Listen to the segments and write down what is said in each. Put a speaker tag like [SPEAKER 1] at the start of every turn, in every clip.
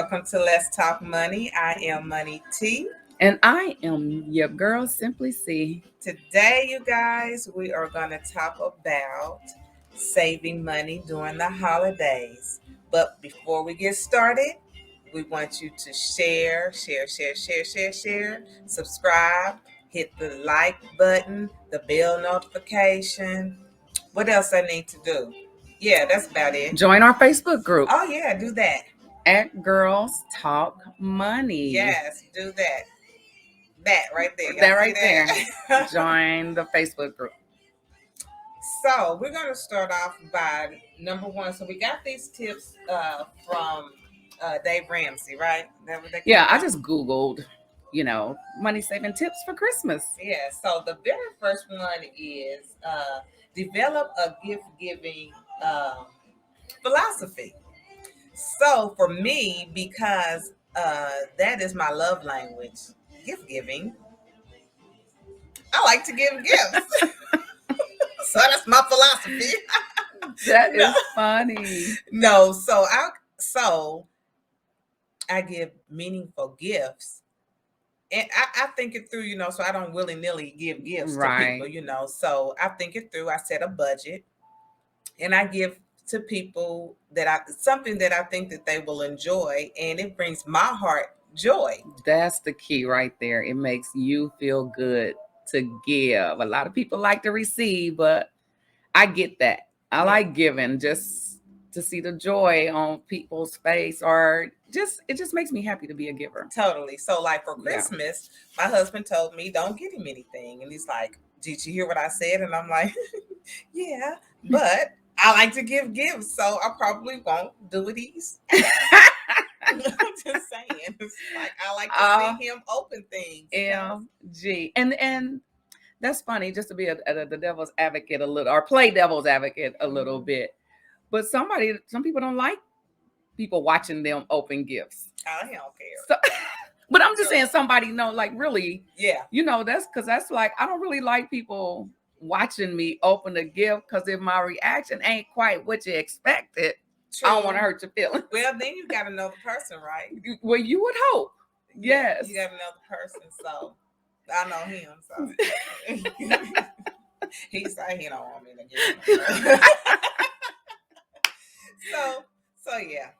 [SPEAKER 1] welcome to Let's Talk Money. I am Money T.
[SPEAKER 2] And I am your girl, Simply C.
[SPEAKER 1] Today, you guys, we are going to talk about saving money during the holidays. But before we get started, we want you to share, subscribe, hit the like button, the bell notification. What else I need to do? Yeah, that's about it.
[SPEAKER 2] Join our Facebook group
[SPEAKER 1] Oh, yeah, do that.
[SPEAKER 2] at Girls Talk Money.
[SPEAKER 1] Yes, do that. That right there.
[SPEAKER 2] That
[SPEAKER 1] Y'all
[SPEAKER 2] right
[SPEAKER 1] see
[SPEAKER 2] there.
[SPEAKER 1] that?
[SPEAKER 2] Join the Facebook group.
[SPEAKER 1] So we're going to start off by number one. So we got these tips from Dave Ramsey, right? That what they
[SPEAKER 2] Yeah,
[SPEAKER 1] call
[SPEAKER 2] I
[SPEAKER 1] it?
[SPEAKER 2] just Googled, money saving tips for Christmas.
[SPEAKER 1] Yeah. So the very first one is develop a gift giving philosophy. So for me, because that is my love language, gift giving, I like to give gifts. So that's my philosophy.
[SPEAKER 2] That
[SPEAKER 1] No.
[SPEAKER 2] is funny.
[SPEAKER 1] No, so I give meaningful gifts. And I think it through, so I don't willy-nilly give gifts to
[SPEAKER 2] Right.
[SPEAKER 1] people. So I think it through. I set a budget and I give to people something that I think that they will enjoy, and it brings my heart joy.
[SPEAKER 2] That's the key right there. It makes you feel good to give. A lot of people like to receive, but I get that. I like giving just to see the joy on people's face, or it just makes me happy to be a giver.
[SPEAKER 1] Totally. So like for
[SPEAKER 2] Yeah.
[SPEAKER 1] Christmas, my husband told me don't get him anything. And he's like, did you hear what I said? And I'm like, yeah, but I like to give gifts, so I probably won't do these. I'm just saying. It's like I like to see him open things.
[SPEAKER 2] LG. And that's funny, just to be the devil's advocate a little, or play devil's advocate a little bit. But some people don't like people watching them open gifts.
[SPEAKER 1] I don't care.
[SPEAKER 2] So, but I'm just saying, somebody like really,
[SPEAKER 1] yeah.
[SPEAKER 2] That's because that's like, I don't really like people watching me open a gift, because if my reaction ain't quite what you expected,
[SPEAKER 1] True.
[SPEAKER 2] I don't want to hurt your feelings.
[SPEAKER 1] Well, then you got to know the person, right?
[SPEAKER 2] Well, you would hope. Yes.
[SPEAKER 1] You got to know the person. So I know him. So he's like, he don't want me to give him. So yeah.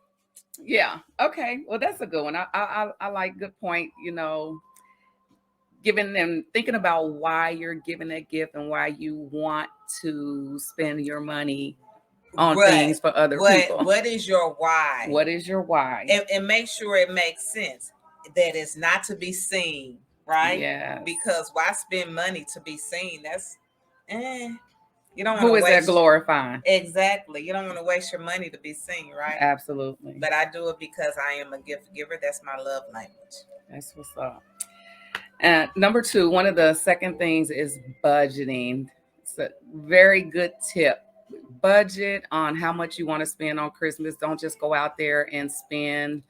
[SPEAKER 2] Yeah. Okay. Well, that's a good one. I like, good point. Giving them, thinking about why you're giving that gift and why you want to spend your money on things for other people.
[SPEAKER 1] What is your why?
[SPEAKER 2] What is your why?
[SPEAKER 1] And make sure it makes sense. That it's not to be seen, right?
[SPEAKER 2] Yeah.
[SPEAKER 1] Because why spend money to be seen? That's you don't want
[SPEAKER 2] Who is that glorifying?
[SPEAKER 1] Exactly. You don't want to waste your money to be seen, right?
[SPEAKER 2] Absolutely.
[SPEAKER 1] But I do it because I am a gift giver. That's my love language.
[SPEAKER 2] That's what's up. And number 2, one of the second things is budgeting. It's a very good tip. Budget on how much you want to spend on Christmas. Don't just go out there and spend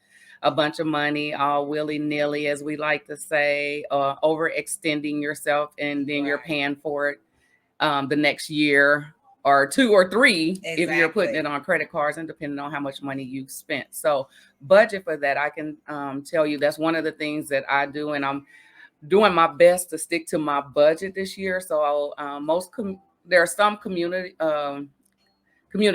[SPEAKER 2] a bunch of money all willy-nilly, as we like to say, overextending yourself, and then you're paying for it the next year or 2 or 3 if you're putting it on credit cards, and depending on how much money you've spent. So budget for that. I can tell you that's one of the things that I do, and I'm doing my best to stick to my budget this year. So there are some Community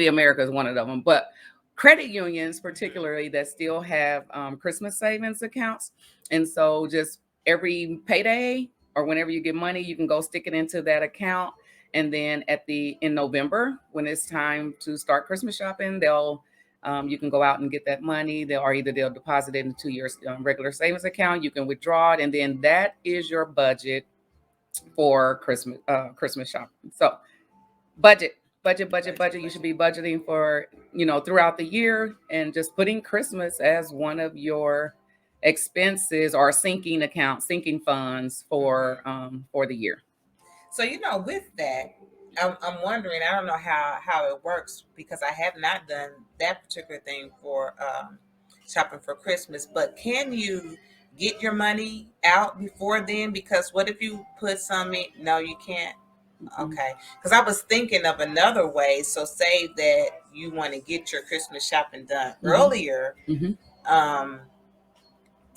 [SPEAKER 2] America is one of them, but credit unions particularly that still have Christmas savings accounts. And so just every payday or whenever you get money, you can go stick it into that account. And then in November, when it's time to start Christmas shopping, you can go out and get that money. They'll deposit it into your regular savings account. You can withdraw it, and then that is your budget for Christmas shopping. So budget. You should be budgeting for throughout the year, and just putting Christmas as one of your expenses or sinking funds for the year.
[SPEAKER 1] So with that, I'm wondering, I don't know how it works, because I have not done that particular thing for shopping for Christmas, but can you get your money out before then? Because what if you put some in? No, you can't. Okay, because I was thinking of another way. So say that you want to get your Christmas shopping done earlier.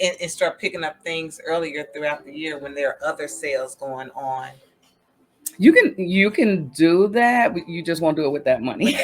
[SPEAKER 1] and start picking up things earlier throughout the year when there are other sales going on.
[SPEAKER 2] You can do that, but you just won't do it with that money.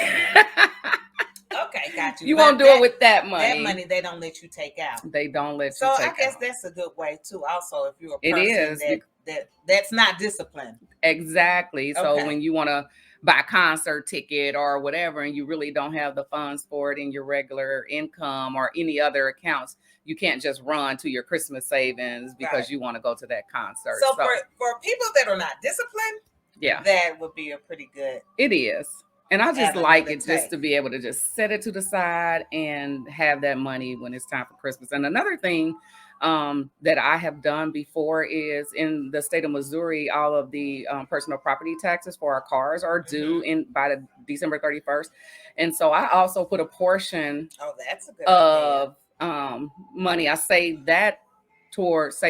[SPEAKER 1] Okay, got you.
[SPEAKER 2] You
[SPEAKER 1] But
[SPEAKER 2] won't do it with that
[SPEAKER 1] that
[SPEAKER 2] money.
[SPEAKER 1] money they don't let you take out.
[SPEAKER 2] They don't let
[SPEAKER 1] So
[SPEAKER 2] you
[SPEAKER 1] I
[SPEAKER 2] take
[SPEAKER 1] guess
[SPEAKER 2] out.
[SPEAKER 1] that's a good way too. Also, if you're a
[SPEAKER 2] It
[SPEAKER 1] person
[SPEAKER 2] is.
[SPEAKER 1] that's not disciplined.
[SPEAKER 2] Exactly. So
[SPEAKER 1] Okay.
[SPEAKER 2] when you want to buy a concert ticket or whatever, and you really don't have the funds for it in your regular income or any other accounts, you can't just run to your Christmas savings because
[SPEAKER 1] Right.
[SPEAKER 2] you want to go to that concert.
[SPEAKER 1] So for people that are not disciplined,
[SPEAKER 2] yeah,
[SPEAKER 1] that would be a pretty good
[SPEAKER 2] it is. And I just
[SPEAKER 1] avenue
[SPEAKER 2] like
[SPEAKER 1] to
[SPEAKER 2] it just
[SPEAKER 1] take.
[SPEAKER 2] to be able to just set it to the side and have that money when it's time for Christmas. And another thing that I have done before is in the state of Missouri, all of the personal property taxes for our cars are due in by the December 31st. And so I also put a portion
[SPEAKER 1] Oh, that's a good idea.
[SPEAKER 2] of money. I save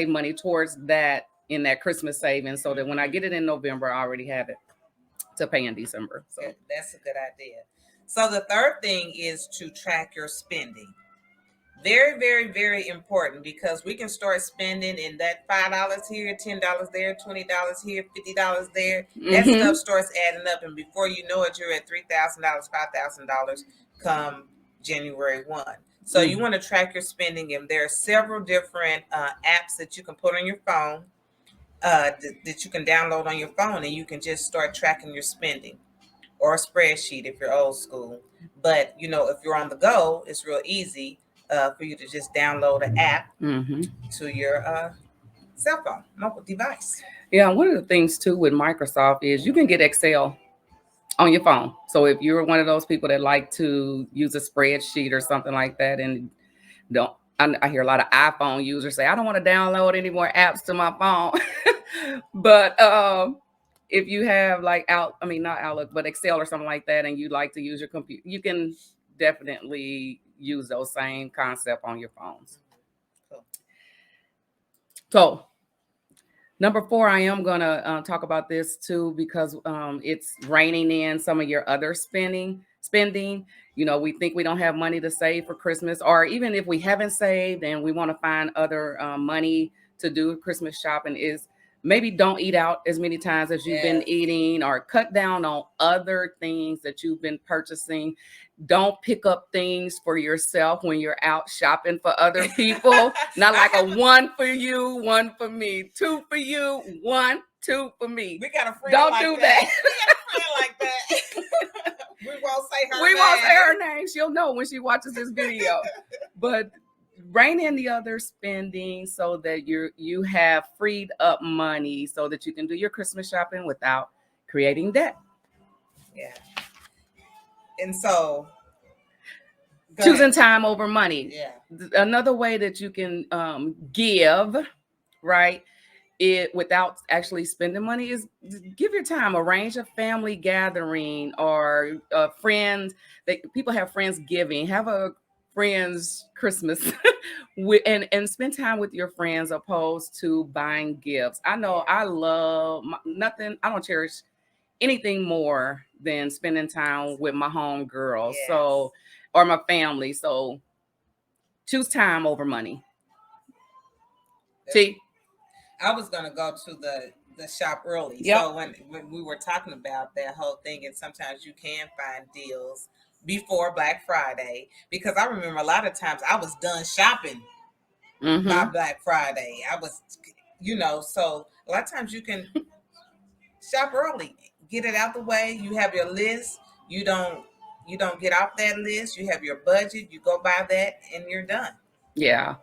[SPEAKER 2] money towards that in that Christmas savings so that when I get it in November, I already have it to pay in December. So
[SPEAKER 1] Good. That's a good idea. So the third thing is to track your spending. Very, very, very important because we can start spending and that $5 here, $10 there, $20 here, $50 there. That stuff starts adding up, and before you know it, you're at $3,000, $5,000 come January 1. So you want to track your spending, and there are several different apps that you can put on your phone, that you can download on your phone, and you can just start tracking your spending, or a spreadsheet if you're old school. But if you're on the go, it's real easy for you to just download an app to your cell phone, mobile device.
[SPEAKER 2] Yeah, one of the things too with Microsoft is you can get Excel on your phone. So if you're one of those people that like to use a spreadsheet or something like that, and don't, I hear a lot of iPhone users say, I don't want to download any more apps to my phone. But if you have like not Outlook, but Excel or something like that, and you like to use your computer, you can definitely use those same concept on your phones.
[SPEAKER 1] Cool.
[SPEAKER 2] So number 4, I am gonna talk about this too because it's reining in some of your other spending. We think we don't have money to save for Christmas, or even if we haven't saved and we want to find other money to do Christmas shopping, is maybe don't eat out as many times as you've been eating, or cut down on other things that you've been purchasing. Don't pick up things for yourself when you're out shopping for other people. Not like a 1 for you, 1 for me, 2 for you, 1, 2 for me.
[SPEAKER 1] We got a friend
[SPEAKER 2] Don't
[SPEAKER 1] like
[SPEAKER 2] do
[SPEAKER 1] that.
[SPEAKER 2] that.
[SPEAKER 1] We got a friend like that. We won't say her name.
[SPEAKER 2] We won't say her name. She'll know when she watches this video. But rein in the other spending so that you have freed up money so that you can do your Christmas shopping without creating debt.
[SPEAKER 1] Yeah. And so
[SPEAKER 2] choosing time over money.
[SPEAKER 1] Yeah.
[SPEAKER 2] Another way that you can give, right, it without actually spending money is give your time. Arrange a family gathering or friends. People have friends giving. Have a friends Christmas and spend time with your friends opposed to buying gifts. I know I love nothing. I don't cherish anything more than spending time with my home girls.
[SPEAKER 1] Yes.
[SPEAKER 2] So, or my family. So choose time over money. T.
[SPEAKER 1] I was gonna go to the shop early.
[SPEAKER 2] Yep.
[SPEAKER 1] So when we were talking about that whole thing, and sometimes you can find deals before Black Friday, because I remember a lot of times I was done shopping by Black Friday. I was, so a lot of times you can shop early, get it out the way. You have your list. You don't get off that list. You have your budget. You go by that, and you're done.
[SPEAKER 2] Yeah.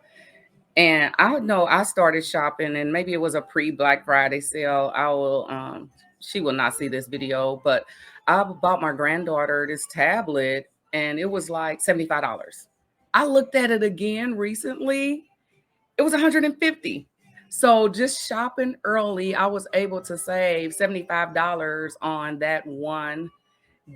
[SPEAKER 2] And I know I started shopping, and maybe it was a pre-Black Friday sale. I will she will not see this video, but I bought my granddaughter this tablet and it was like $75. I looked at it again recently. It was $150. So just shopping early, I was able to save $75 on that one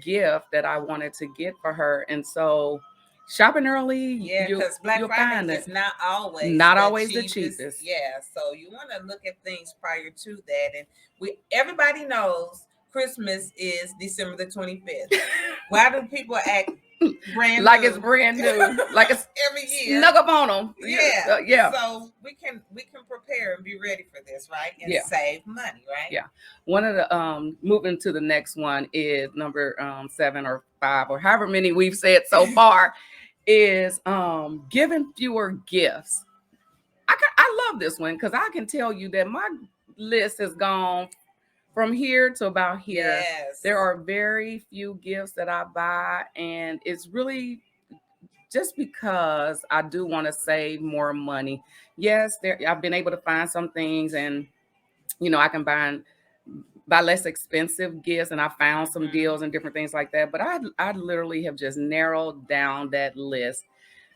[SPEAKER 2] gift that I wanted to get for her. And so shopping early,
[SPEAKER 1] yeah, because Black Friday is not always
[SPEAKER 2] the cheapest.
[SPEAKER 1] Yeah, so you want to look at things prior to that, and everybody knows Christmas is December the 25th. Why do people act brand
[SPEAKER 2] like
[SPEAKER 1] new
[SPEAKER 2] it's brand new, like it's
[SPEAKER 1] every year.
[SPEAKER 2] snug up on them.
[SPEAKER 1] Yeah.
[SPEAKER 2] Yeah.
[SPEAKER 1] So we can prepare and be ready for this, right? And
[SPEAKER 2] Yeah.
[SPEAKER 1] save money, right?
[SPEAKER 2] Yeah. One of the moving to the next one is number 7 or 5 or however many we've said so far is giving fewer gifts. I love this one because I can tell you that my list has gone from here to about here.
[SPEAKER 1] Yes.
[SPEAKER 2] There are very few gifts that I buy, and it's really just because I do want to save more money. Yes, I've been able to find some things, and I can buy less expensive gifts, and I found some deals and different things like that. But I literally have just narrowed down that list.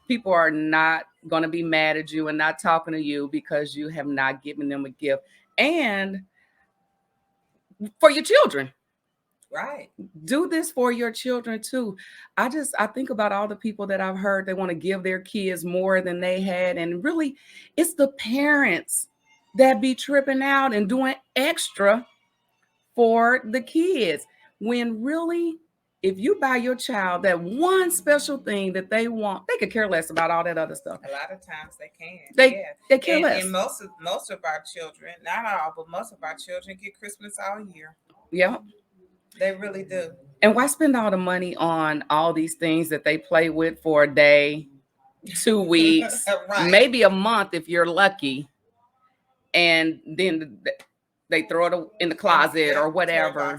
[SPEAKER 2] People are not going to be mad at you and not talking to you because you have not given them a gift. And for your children,
[SPEAKER 1] Right.
[SPEAKER 2] do this for your children too. I think about all the people that I've heard they want to give their kids more than they had, and really it's the parents that be tripping out and doing extra for the kids, when really, if you buy your child that one special thing that they want, they could care less about all that other stuff.
[SPEAKER 1] A lot of times they can.
[SPEAKER 2] They care less.
[SPEAKER 1] And most of our children, not all, but most of our children get Christmas all year.
[SPEAKER 2] Yeah.
[SPEAKER 1] They really do.
[SPEAKER 2] And why spend all the money on all these things that they play with for a day, 2 weeks,
[SPEAKER 1] right.
[SPEAKER 2] maybe a month if you're lucky, and then they throw it in the closet or whatever,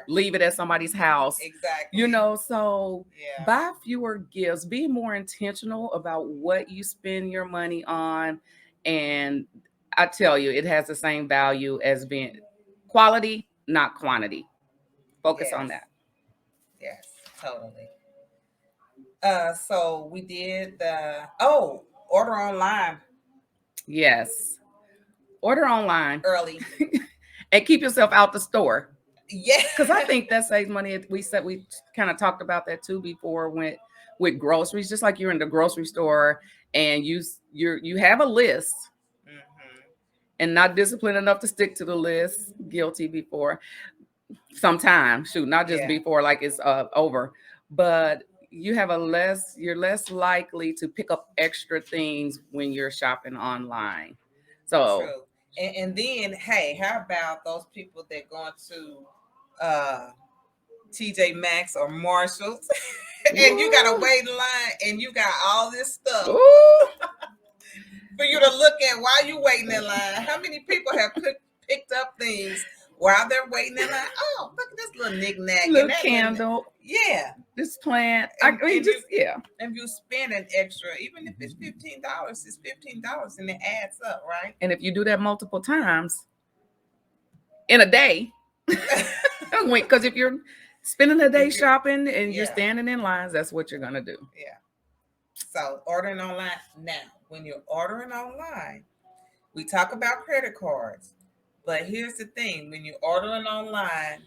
[SPEAKER 2] leave it at somebody's house.
[SPEAKER 1] Exactly.
[SPEAKER 2] So buy fewer gifts, be more intentional about what you spend your money on. And I tell you, it has the same value as being quality, not quantity. Focus on that.
[SPEAKER 1] Yes, totally. So we did order online.
[SPEAKER 2] Yes. Order online
[SPEAKER 1] early.
[SPEAKER 2] And keep yourself out the store.
[SPEAKER 1] Yeah.
[SPEAKER 2] Because I think that saves money. We kind of talked about that too before with groceries, just like you're in the grocery store and you have a list and not disciplined enough to stick to the list. Guilty before. Sometimes, not just before, like it's over, but you're less likely to pick up extra things when you're shopping online. So
[SPEAKER 1] true. And then, hey, how about those people that go into TJ Maxx or Marshalls and you got to wait in line and you got all this stuff for you to look at while you waiting in line? How many people have picked up things while they're waiting in line? Oh, look at this little knick-knack.
[SPEAKER 2] Little candle.
[SPEAKER 1] Yeah.
[SPEAKER 2] This plant. And
[SPEAKER 1] you spend an extra, even if it's $15, it's $15 and it adds up, right?
[SPEAKER 2] And if you do that multiple times in a day, because if you're spending a day shopping and you're standing in lines, that's what you're going to do.
[SPEAKER 1] Yeah. So ordering online. Now, when you're ordering online, we talk about credit cards. But here's the thing. When you're ordering online,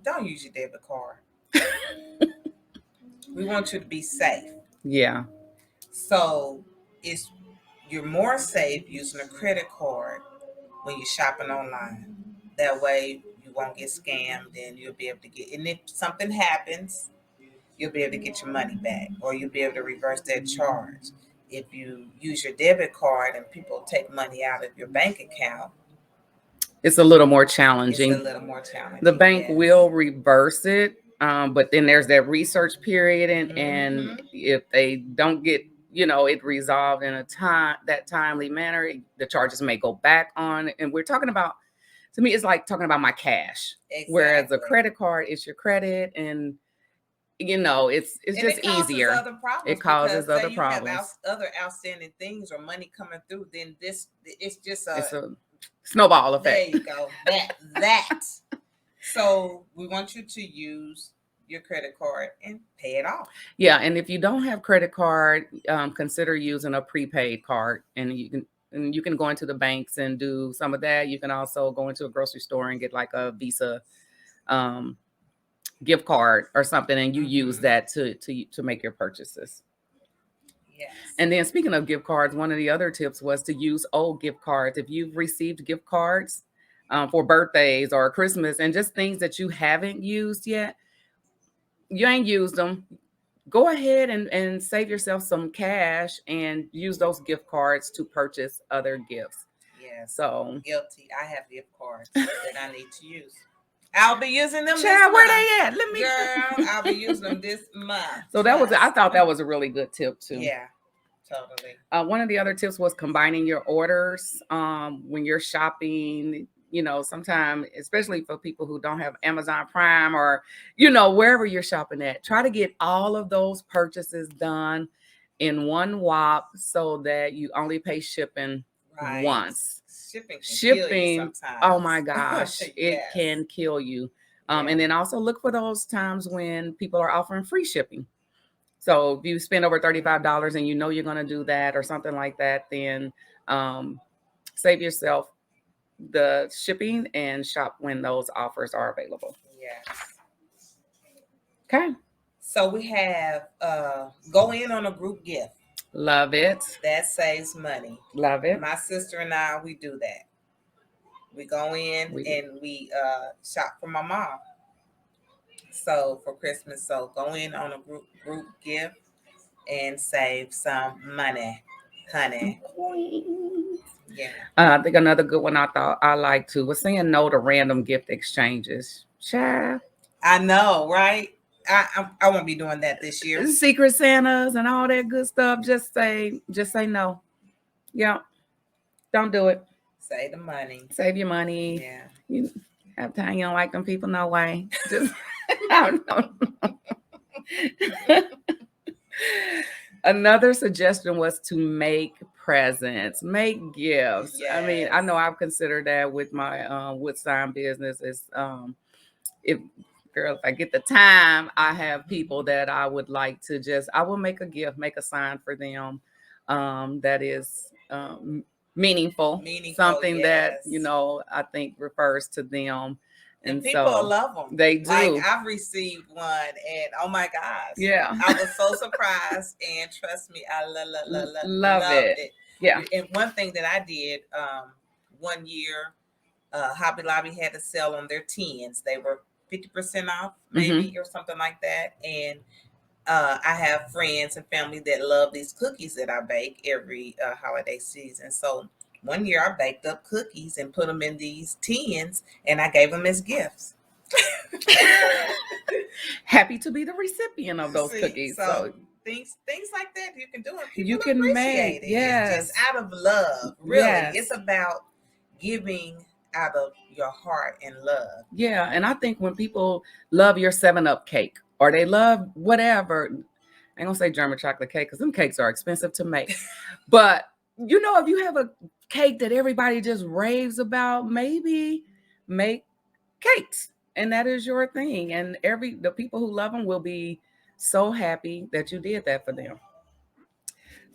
[SPEAKER 1] don't use your debit card. We want you to be safe.
[SPEAKER 2] Yeah.
[SPEAKER 1] So you're more safe using a credit card when you're shopping online. That way you won't get scammed and you'll be able to and if something happens, you'll be able to get your money back or you'll be able to reverse that charge. If you use your debit card and people take money out of your bank account,
[SPEAKER 2] it's a little more challenging. The bank will reverse it. But then there's that research period, and if they don't get, it resolved in that timely manner, the charges may go back on. And we're talking about, to me, it's like talking about my cash. Exactly. Whereas a credit card, it's your credit, and it's just easier. It causes other problems.
[SPEAKER 1] Have other outstanding things or money coming through, then it's just
[SPEAKER 2] it's a snowball effect.
[SPEAKER 1] There you go. That. So we want you to use your credit card and pay it off.
[SPEAKER 2] Yeah, and if you don't have credit card, consider using a prepaid card, and you can go into the banks and do some of that. You can also go into a grocery store and get like a Visa gift card or something, and you use that to make your purchases.
[SPEAKER 1] Yes.
[SPEAKER 2] And then speaking of gift cards, one of the other tips was to use old gift cards. If you've received gift cards for birthdays or Christmas and just things that you haven't used yet, you ain't used them, go ahead and save yourself some cash and use those gift cards to purchase other gifts.
[SPEAKER 1] Yes.
[SPEAKER 2] So,
[SPEAKER 1] Guilty. I have gift cards that I need to use. I'll be using them this
[SPEAKER 2] child, where
[SPEAKER 1] month.
[SPEAKER 2] they at? Let me.
[SPEAKER 1] Girl, I'll be using them this month.
[SPEAKER 2] So I
[SPEAKER 1] Trust.
[SPEAKER 2] thought that was a really good tip too.
[SPEAKER 1] Yeah, totally.
[SPEAKER 2] One of the other tips was combining your orders when you're shopping. You know, sometimes, especially for people who don't have Amazon Prime or, you know, wherever you're shopping at, try to get all of those purchases done in one whop so that you only pay shipping
[SPEAKER 1] Right.
[SPEAKER 2] once.
[SPEAKER 1] Shipping can kill you
[SPEAKER 2] Shipping,
[SPEAKER 1] sometimes.
[SPEAKER 2] oh my gosh, it
[SPEAKER 1] Yes.
[SPEAKER 2] can kill you.
[SPEAKER 1] Yeah.
[SPEAKER 2] And then also look for those times when people are offering free shipping. So if you spend over $35 and you know you're going to do that or something like that, then save yourself the shipping and shop when those offers are available.
[SPEAKER 1] Yes.
[SPEAKER 2] Okay.
[SPEAKER 1] So we have go in on a group gift.
[SPEAKER 2] Love it.
[SPEAKER 1] That saves money.
[SPEAKER 2] Love it.
[SPEAKER 1] My sister and I, we do that. We go in and we shop for my mom. So for Christmas, so go in on a group gift and save some money, honey. Yeah.
[SPEAKER 2] I think another good one I thought I liked too was saying no to random gift exchanges. Child.
[SPEAKER 1] I know, right? I won't be doing that this year.
[SPEAKER 2] Secret Santas and all that good stuff. Just say no. Yeah. Don't do it.
[SPEAKER 1] Save the money.
[SPEAKER 2] Save your money.
[SPEAKER 1] Yeah.
[SPEAKER 2] You have time. You don't like them people, no way. Just I don't know. Another suggestion was to make presents, make gifts.
[SPEAKER 1] Yes.
[SPEAKER 2] I mean, I know I've considered that with my wood sign business. Is if I get the time, I have people that I would like to I will make a gift, make a sign for them that is meaningful, something that, you know, I think refers to them.
[SPEAKER 1] And people
[SPEAKER 2] so
[SPEAKER 1] love them.
[SPEAKER 2] They do.
[SPEAKER 1] Like I've received one, and oh my gosh,
[SPEAKER 2] yeah,
[SPEAKER 1] I was so surprised. And trust me, I
[SPEAKER 2] loved it. Yeah.
[SPEAKER 1] And one thing that I did, one year, Hobby Lobby had a sale on their tins. They were 50% off, maybe, or something like that. And I have friends and family that love these cookies that I bake every holiday season. So one year I baked up cookies and put them in these tins, and I gave them as gifts.
[SPEAKER 2] Happy to be the recipient of those cookies.
[SPEAKER 1] So things like that you can do, and people
[SPEAKER 2] you can make
[SPEAKER 1] it.
[SPEAKER 2] Yes.
[SPEAKER 1] It's just out of love, really.
[SPEAKER 2] Yes.
[SPEAKER 1] It's about giving out of your heart and love.
[SPEAKER 2] Yeah, and I think when people love your 7-Up cake or they love whatever, I ain't gonna say German chocolate cake because them cakes are expensive to make, but you know, if you have a cake that everybody just raves about, maybe make cakes, and that is your thing, and the people who love them will be so happy that you did that for them.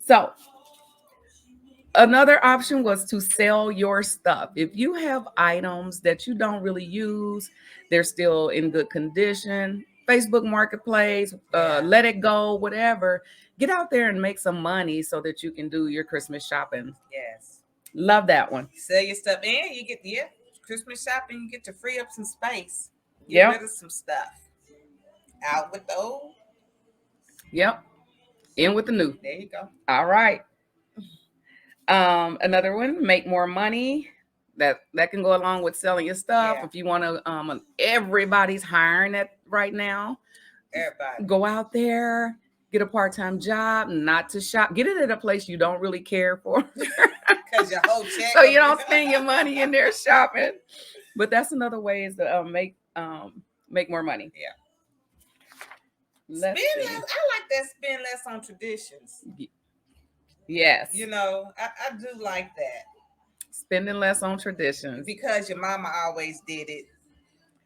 [SPEAKER 2] So another option was to sell your stuff. If you have items that you don't really use, they're still in good condition, Facebook Marketplace, Let It Go, whatever, get out there and make some money so that you can do your Christmas shopping.
[SPEAKER 1] Yes.
[SPEAKER 2] Love that one.
[SPEAKER 1] Sell your stuff, and you get Christmas shopping, you get to free up some space. Get rid of some stuff. Out with the old.
[SPEAKER 2] Yep. In with the new.
[SPEAKER 1] There you go.
[SPEAKER 2] All right. Another one, make more money. That can go along with selling your stuff.
[SPEAKER 1] Yeah.
[SPEAKER 2] If you want to, everybody's hiring it right now.
[SPEAKER 1] Everybody.
[SPEAKER 2] Go out there, get a part-time job, not to shop. Get it at a place you don't really care for.
[SPEAKER 1] Because your whole check.
[SPEAKER 2] So you don't spend your money in there shopping. But that's another way is to make more money.
[SPEAKER 1] Yeah.
[SPEAKER 2] I
[SPEAKER 1] like that. Spend less on traditions.
[SPEAKER 2] Yes.
[SPEAKER 1] You know, I do like that.
[SPEAKER 2] Spending less on traditions.
[SPEAKER 1] Because your mama always did it.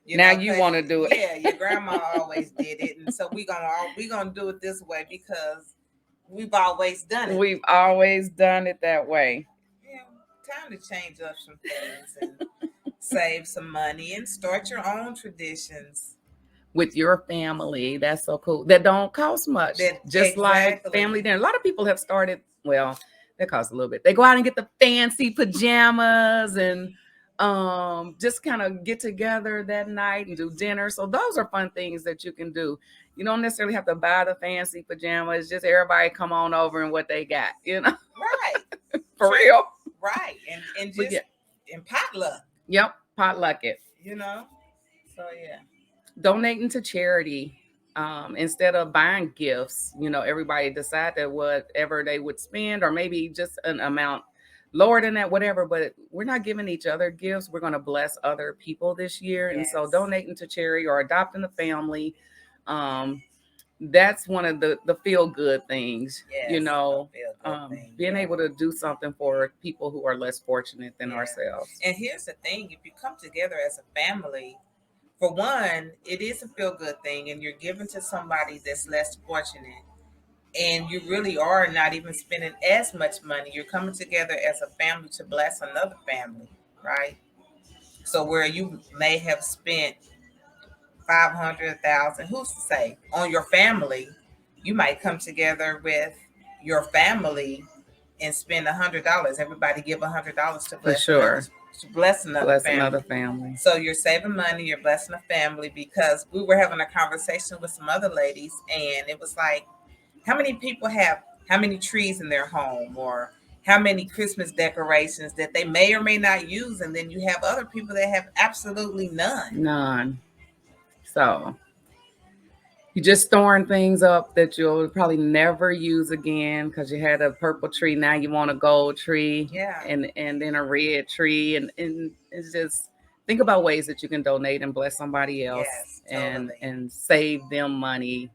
[SPEAKER 2] You want to do it.
[SPEAKER 1] Yeah, your grandma always did it. And so we're gonna do it this way because we've always done it.
[SPEAKER 2] We've always done it that way.
[SPEAKER 1] Yeah, time to change up some things and save some money and start your own traditions.
[SPEAKER 2] With your family. That's so cool. That don't cost much. Like family dinner. A lot of people have started, well, that costs a little bit. They go out and get the fancy pajamas and Just kind of get together that night and do dinner. So those are fun things that you can do. You don't necessarily have to buy the fancy pajamas. Just everybody come on over and what they got,
[SPEAKER 1] Right.
[SPEAKER 2] for
[SPEAKER 1] True.
[SPEAKER 2] real.
[SPEAKER 1] Right. And
[SPEAKER 2] But
[SPEAKER 1] just
[SPEAKER 2] yeah,
[SPEAKER 1] in potluck,
[SPEAKER 2] yep, potluck it.
[SPEAKER 1] you know. So yeah.
[SPEAKER 2] Donating to charity. Instead of buying gifts, everybody decide that whatever they would spend, or maybe just an amount lower than that, whatever. But we're not giving each other gifts. We're going to bless other people this year. And so
[SPEAKER 1] Yes.
[SPEAKER 2] donating to charity or adopting a family, um, that's one of the feel good things,
[SPEAKER 1] Yes. I feel good thing.
[SPEAKER 2] being
[SPEAKER 1] Yeah.
[SPEAKER 2] able to do something for people who are less fortunate than
[SPEAKER 1] Yeah.
[SPEAKER 2] ourselves.
[SPEAKER 1] And here's the thing: if you come together as a family, for one, it is a feel good thing, and you're giving to somebody that's less fortunate, and you really are not even spending as much money. You're coming together as a family to bless another family, right? So where you may have spent 500,000, who's to say, on your family, you might come together with your family and spend $100. Everybody give $100 to
[SPEAKER 2] For
[SPEAKER 1] bless
[SPEAKER 2] sure.
[SPEAKER 1] another
[SPEAKER 2] Bless
[SPEAKER 1] family.
[SPEAKER 2] another family.
[SPEAKER 1] So you're saving money, you're blessing a family, because we were having a conversation with some other ladies, and it was like, how many people have how many trees in their home, or how many Christmas decorations that they may or may not use, and then you have other people that have absolutely none.
[SPEAKER 2] So you're just storing things up that you'll probably never use again because you had a purple tree. Now you want a gold tree,
[SPEAKER 1] Yeah.
[SPEAKER 2] and then a red tree. And it's just think about ways that you can donate and bless somebody else,
[SPEAKER 1] Yes,
[SPEAKER 2] and
[SPEAKER 1] totally.
[SPEAKER 2] save them money,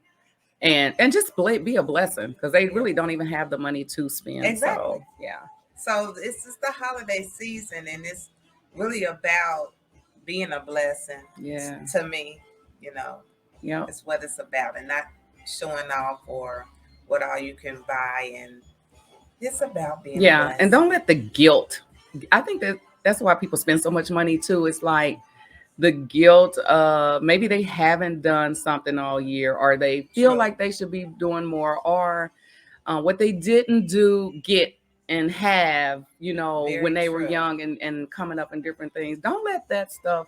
[SPEAKER 2] and just be a blessing, because they really don't even have the money to spend.
[SPEAKER 1] Exactly.
[SPEAKER 2] So yeah.
[SPEAKER 1] So it's just the holiday season, and it's really about being a blessing.
[SPEAKER 2] Yeah.
[SPEAKER 1] To me, you know,
[SPEAKER 2] Yep.
[SPEAKER 1] it's what it's about, and not showing off or what all you can buy, and it's about being a
[SPEAKER 2] Yeah,
[SPEAKER 1] blessing.
[SPEAKER 2] and don't let the guilt. I think that's why people spend so much money too. It's like the guilt of maybe they haven't done something all year, or they feel
[SPEAKER 1] True.
[SPEAKER 2] like they should be doing more, or what they didn't get and have,
[SPEAKER 1] Very
[SPEAKER 2] when they were
[SPEAKER 1] true.
[SPEAKER 2] young, and coming up in different things. Don't let that stuff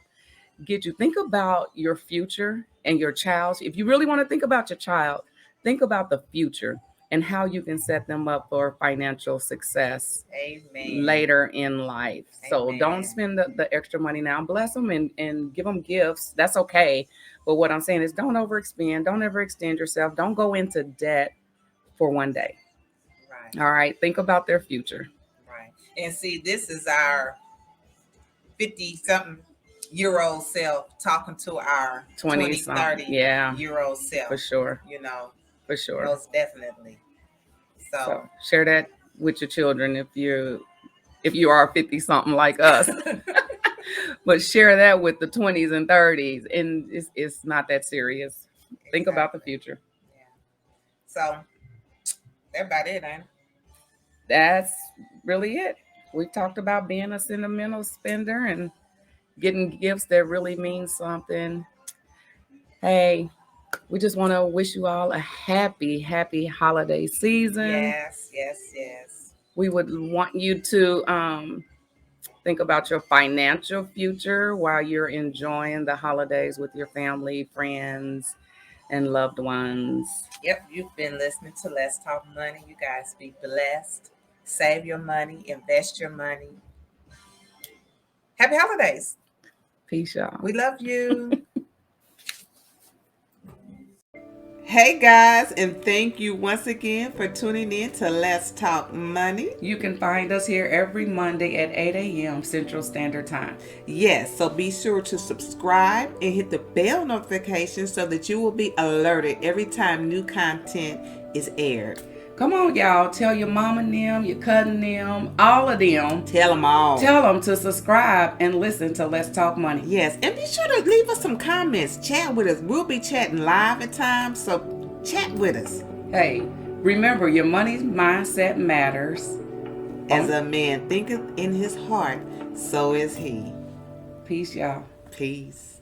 [SPEAKER 2] get you. Think about your future and your child. If you really want to think about your child, think about the future and how you can set them up for financial success
[SPEAKER 1] Amen.
[SPEAKER 2] later in life. So
[SPEAKER 1] Amen.
[SPEAKER 2] don't spend the extra money now. Bless them and give them gifts. That's okay. But what I'm saying is, don't overexpend. Don't ever extend yourself. Don't go into debt for one day.
[SPEAKER 1] Right.
[SPEAKER 2] All right. Think about their future.
[SPEAKER 1] Right. And see, this is our 50-something year old self talking to our 20, 30
[SPEAKER 2] Yeah,
[SPEAKER 1] year old self.
[SPEAKER 2] for sure. For sure.
[SPEAKER 1] Most definitely.
[SPEAKER 2] So share that with your children if you are 50 something like us. But share that with the 20s and 30s, and it's not that serious. Think about the future.
[SPEAKER 1] Yeah. So that's about it, ain't it?
[SPEAKER 2] That's really it. We talked about being a sentimental spender and getting gifts that really mean something. Hey, we just want to wish you all a happy holiday season.
[SPEAKER 1] Yes, yes, yes.
[SPEAKER 2] We would want you to think about your financial future while you're enjoying the holidays with your family, friends, and loved ones.
[SPEAKER 1] Yep, you've been listening to Let's Talk Money. You guys be blessed. Save your money, invest your money. Happy holidays.
[SPEAKER 2] Peace, y'all.
[SPEAKER 1] We love you. Hey guys, and thank you once again for tuning in to Let's Talk Money.
[SPEAKER 2] You can find us here every Monday at 8 a.m. Central Standard Time.
[SPEAKER 1] Yes, so be sure to subscribe and hit the bell notification so that you will be alerted every time new content is aired.
[SPEAKER 2] Come on, y'all. Tell your mom and them, your cousin them, all of them.
[SPEAKER 1] Tell them all.
[SPEAKER 2] Tell them to subscribe and listen to Let's Talk Money.
[SPEAKER 1] Yes, and be sure to leave us some comments. Chat with us. We'll be chatting live at times, so chat with us.
[SPEAKER 2] Hey, remember, your money mindset matters.
[SPEAKER 1] As a man thinketh in his heart, so is he.
[SPEAKER 2] Peace, y'all.
[SPEAKER 1] Peace.